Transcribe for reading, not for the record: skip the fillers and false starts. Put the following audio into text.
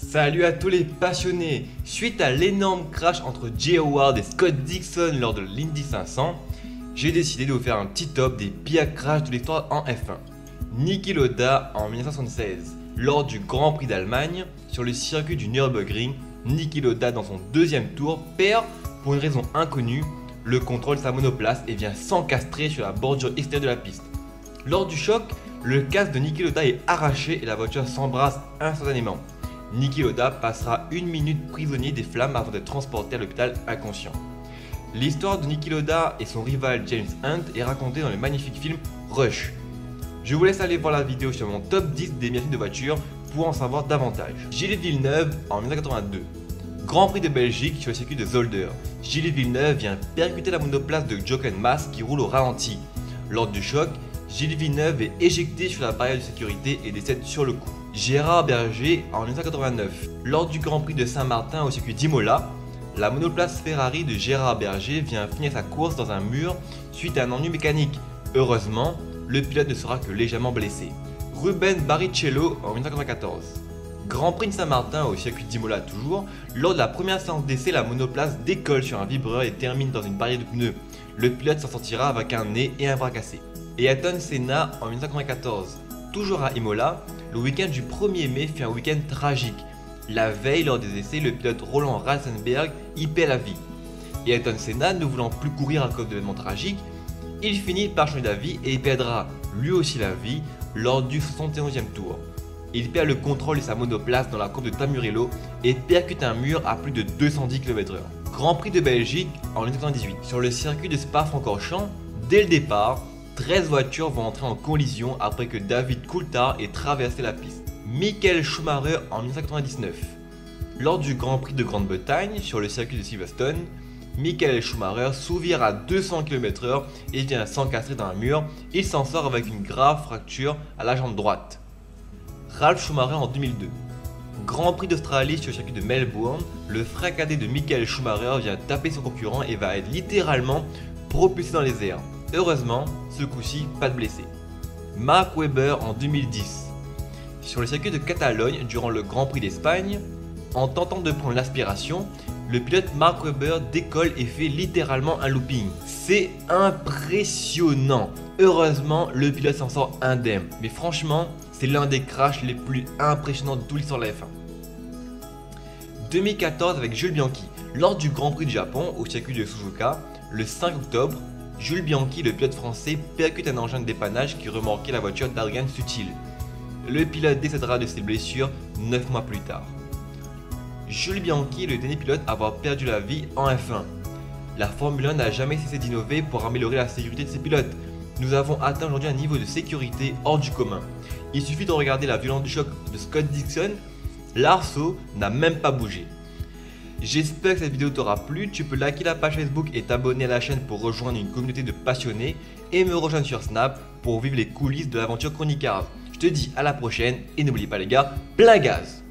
Salut à tous les passionnés. Suite à l'énorme crash entre Jay Howard et Scott Dixon lors de l'Indy 500, j'ai décidé de vous faire un petit top des pires crashs de l'histoire en F1. Niki Lauda en 1976, lors du Grand Prix d'Allemagne, sur le circuit du Nürburgring, Niki Lauda dans son deuxième tour perd, pour une raison inconnue, le contrôle de sa monoplace et vient s'encastrer sur la bordure extérieure de la piste. Lors du choc, le casque de Niki Lauda est arraché et la voiture s'embrase instantanément. Niki Lauda passera 1 minute prisonnier des flammes avant d'être transporté à l'hôpital inconscient. L'histoire de Niki Lauda et son rival James Hunt est racontée dans le magnifique film Rush. Je vous laisse aller voir la vidéo sur mon top 10 des meilleurs films de voiture pour en savoir davantage. Gilles Villeneuve en 1982. Grand Prix de Belgique sur le circuit de Zolder. Gilles Villeneuve vient percuter la monoplace de Jochen Mass qui roule au ralenti. Lors du choc, Gilles Villeneuve est éjecté sur la barrière de sécurité et décède sur le coup. Gérard Berger en 1989. Lors du Grand Prix de Saint-Martin au circuit d'Imola, la monoplace Ferrari de Gérard Berger vient finir sa course dans un mur suite à un ennui mécanique. Heureusement, le pilote ne sera que légèrement blessé. Ruben Barrichello en 1994. Grand Prix de Saint-Martin au circuit d'Imola toujours, lors de la première séance d'essai, la monoplace décolle sur un vibreur et termine dans une barrière de pneus. Le pilote s'en sortira avec un nez et un bras cassés. Et Ayrton Senna en 1994. Toujours à Imola, le week-end du 1er mai fut un week-end tragique. La veille, lors des essais, le pilote Roland Ratzenberg y perd la vie. Et Ayrton Senna, ne voulant plus courir à cause de l'événement tragique, il finit par changer d'avis et perdra lui aussi la vie lors du 71e tour. Il perd le contrôle de sa monoplace dans la courbe de Tamburello et percute un mur à plus de 210 km/h. Grand Prix de Belgique en 1998. Sur le circuit de Spa-Francorchamps, dès le départ, 13 voitures vont entrer en collision après que David Coulthard ait traversé la piste. Michael Schumacher en 1999. Lors du Grand Prix de Grande-Bretagne sur le circuit de Silverstone, Michael Schumacher s'ouvre à 200 km/h et vient s'encastrer dans un mur. Il s'en sort avec une grave fracture à la jambe droite. Ralf Schumacher en 2002. Grand Prix d'Australie sur le circuit de Melbourne, le frère cadet de Michael Schumacher vient taper son concurrent et va être littéralement propulsé dans les airs. Heureusement, ce coup-ci, pas de blessés. Mark Webber en 2010. Sur le circuit de Catalogne, durant le Grand Prix d'Espagne, en tentant de prendre l'aspiration, le pilote Mark Webber décolle et fait littéralement un looping. C'est impressionnant. Heureusement, le pilote s'en sort indemne. Mais franchement, c'est l'un des crashs les plus impressionnants de toute l'histoire de la F1. 2014 avec Jules Bianchi. Lors du Grand Prix du Japon, au circuit de Suzuka, le 5 octobre, Jules Bianchi, le pilote français, percute un engin de dépannage qui remorquait la voiture d'Adrian Sutil. Le pilote décédera de ses blessures 9 mois plus tard. Jules Bianchi est le dernier pilote à avoir perdu la vie en F1. La Formule 1 n'a jamais cessé d'innover pour améliorer la sécurité de ses pilotes. Nous avons atteint aujourd'hui un niveau de sécurité hors du commun. Il suffit de regarder la violence du choc de Scott Dixon, l'arceau n'a même pas bougé. J'espère que cette vidéo t'aura plu, tu peux liker la page Facebook et t'abonner à la chaîne pour rejoindre une communauté de passionnés et me rejoindre sur Snap pour vivre les coulisses de l'aventure chroniquarde. Je te dis à la prochaine et n'oublie pas les gars, plein gaz!